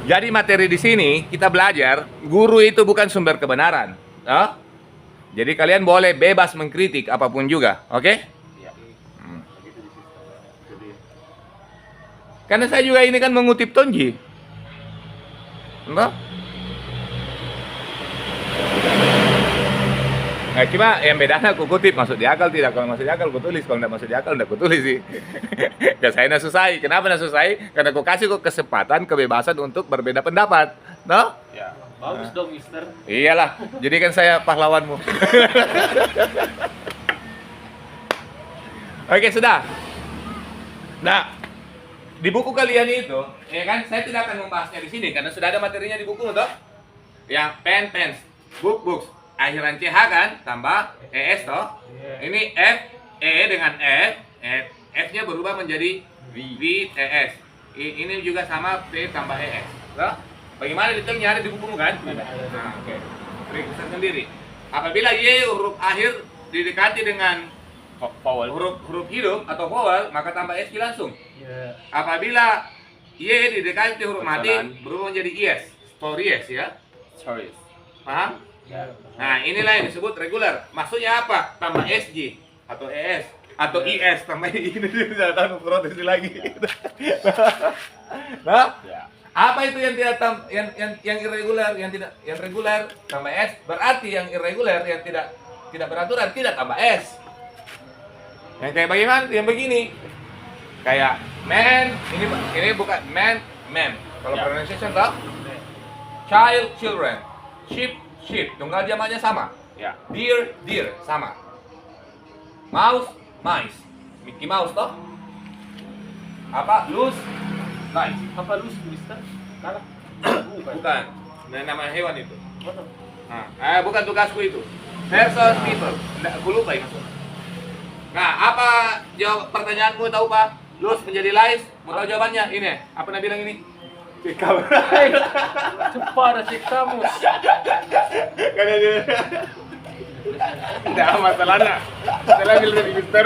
Jadi materi di sini kita belajar, guru itu bukan sumber kebenaran. Toh? Jadi kalian boleh bebas mengkritik apapun juga, oke? Karena saya juga ini kan mengutip Tonji. Entah? Nah, cuma yang bedanya aku kutip masuk di akal tidak. Kalau masuk di akal aku tulis, kalau tidak masuk di akal tidak aku tulis sih. Ya saya nak susai. Kenapa nak susai? Karena aku kasih kok kesempatan, kebebasan untuk berbeda pendapat. No? Ya. Bagus dong, Mister. Iyalah, jadi kan saya pahlawanmu. Oke, sudah. Nah, di buku kalian itu, ya kan, saya tidak akan membahasnya di sini karena sudah ada materinya di buku, toh? Yang pens, books, akhiran CH kan, tambah ES toh. Ini F, E dengan F, F-nya berubah menjadi V, ES. Ini juga sama P tambah ES, toh? Bagaimana detailnya ada di buku kan? Nah, oke. Periksa sendiri. Apabila Y huruf akhir didekati dengan Vowel. huruf hidup atau vowel, maka tambah SQ langsung. Ya. Apabila Y didekati huruf mati, Consonant. berubah menjadi IS. Stories ya. Sorry. Paham? Ya. Nah, inilah yang disebut regular. Maksudnya apa? Tambah SG atau ES atau IS tambah ini tidak tahu protes lagi. Nah, Ya. apa itu yang tidak yang irregular, yang regular tambah S, berarti yang irregular yang tidak beraturan tidak tambah S. Yang kayak bagaimana? Yang begini. Kayak man, ini bukan man, mem. Kalau Ya. pronunciation toh? Child, children. Sheep, tunggal jamaknya sama. Ya. Deer, sama. Mouse, mice. Mickey Mouse toh? Apa? Loose, lice. Apa lu, Mister? Kalah. Bukan. Nama hewan itu. Mana? Nah, bukan tugasku itu. Person, people. Nggak, aku lupa ini maksudnya. Nah, apa jawab pertanyaanmu tahu Pak? Loose menjadi lice. Mau tahu jawabannya? Ini. Apa Nabi bilang ini? Cikam. Cepat cek kamu. Karena dia. Tidak masalahnya. Saya bilang dari Mister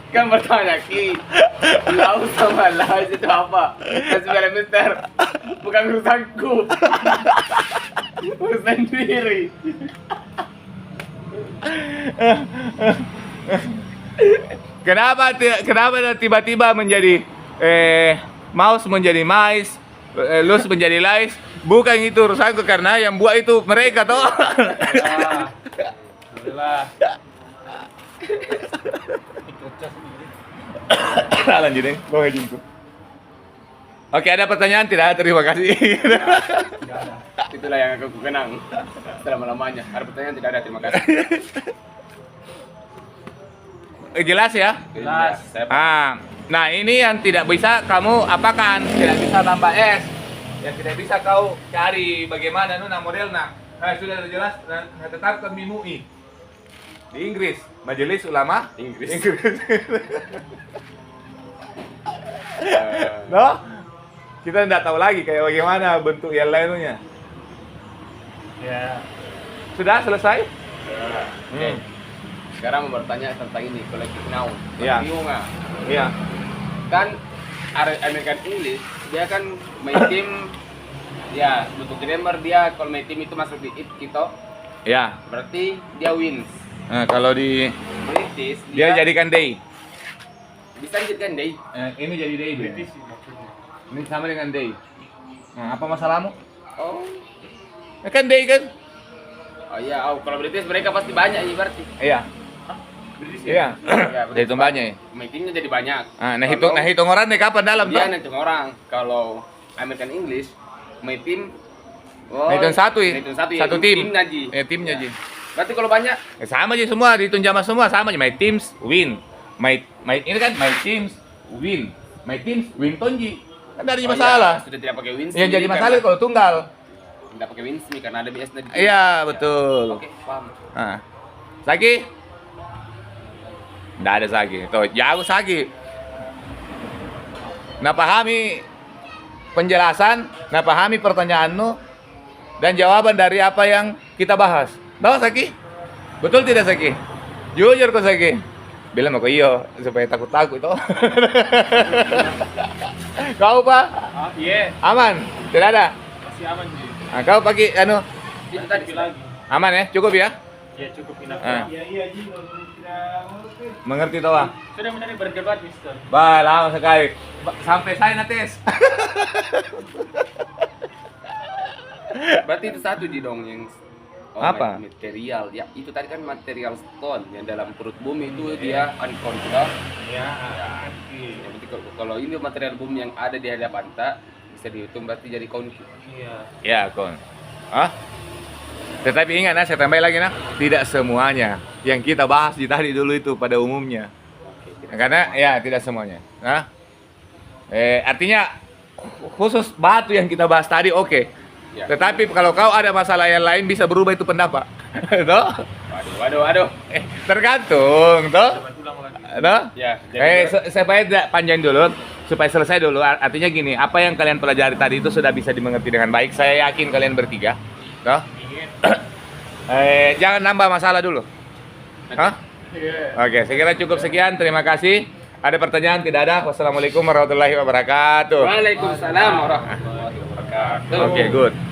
kan bertanya ki lau sama laus itu apa? Kasih bilang Mister bukan urusanku. Urusan diri. Kenapa tiba-tiba menjadi mouse menjadi mice, loose menjadi lice? Bukan itu urusanku karena yang buat itu mereka toh. Alhamdulillah. Lanjut deh, bawa jinku. Oke, ada pertanyaan tidak? Terima kasih. Itulah yang aku kenang selama-lamanya. Ada pertanyaan tidak ada, terima kasih. Jelas ya? Jelas. Nah ini yang tidak bisa kamu apakan, tidak bisa tambah S, yang tidak bisa kau cari bagaimana nuna modelnya. Sudah jelas, tetapkan MUI di Inggris, Majelis Ulama Inggris. No? kita nggak tahu lagi kayak bagaimana bentuk yang lainnya. Ya. Sudah selesai? Oke. Sekarang mau bertanya tentang ini collective noun. Iya. Bingung nggak? Iya. Kan American English dia kan my team ya bentuk grammar dia kalau my team itu masuk di it gitu Ya. berarti dia wins. Nah, kalau di British dia jadikan day. bisa dijadikan day. Ini jadi day. British sih maksudnya. Ini sama dengan day. Nah, apa masalahmu? Oh Kan day kan? iya, kalau British mereka pasti banyak ini berarti. Iya. British Iya. Ya, Jadi hitung banyak ya. my teamnya jadi banyak. Nah, hitung orang nih kapan dalam dia tuh? hitung orang. Kalau American English my team Hitung satu ya. hitung satu, Satu ya, tim. timnya Ji. Timnya Ya. Ji. Berarti kalau banyak Sama aja semua, dihitung jamaah semua sama aja. My teams win. My ini kan my teams win. My teams win Tonji. Kan ada oh masalah. iya, sudah tidak pakai wins. Yang jadi masalah kalau tunggal. Tidak pakai wins nih karena ada BS tadi. Iya, betul. Oke, paham. Nah. Sagi? Nggak ada Sagi. Tuh, jauh Sagi. Nah, pahami penjelasan, nah pahami pertanyaanmu dan jawaban dari apa yang kita bahas. Tahu Saki? Betul tidak Saki? Jujur kok Saki. Bilang aku iyo supaya takut-takut itu. Kau Pak? Iya, Aman? Tidak ada? masih aman sih. Nah, kau pakai anu Itu tadi Lagi. aman ya? Cukup ya? Ya cukup enough. Ah. Iya Ji, kalau tidak mengerti. Mengerti toh, Pak? Sudah menarik berdebat, Mister. Bah, lama sekali. Sampai saya nates. Berarti itu satu Ji dong yang Apa? material. Ya, itu tadi kan material stone yang dalam perut bumi itu dia uncountable. Ya. Yang penting kalau ini material bumi yang ada di hadapan tak bisa dihitung berarti jadi count. Iya. Ya, kon. Hah? Tetapi ingat, nah, saya tambah lagi, nah, tidak semuanya yang kita bahas di tadi dulu itu pada umumnya. Karena ya tidak semuanya. Nah, artinya khusus batu yang kita bahas tadi oke. Ya. Tetapi kalau kau ada masalah yang lain bisa berubah itu pendapat. Toh? Waduh. Tergantung, toh? Debat ulang lagi. Toh? Ya, jadi Supaya tidak panjang dulu, supaya selesai dulu. Artinya gini, apa yang kalian pelajari tadi itu sudah bisa dimengerti dengan baik. Saya yakin kalian bertiga. Toh? Jangan nambah masalah dulu. Hah? Iya. Oke, saya kira cukup sekian. Terima kasih. Ada pertanyaan? Tidak ada. Wassalamualaikum warahmatullahi wabarakatuh. Waalaikumsalam warahmatullahi wabarakatuh. Oke, good.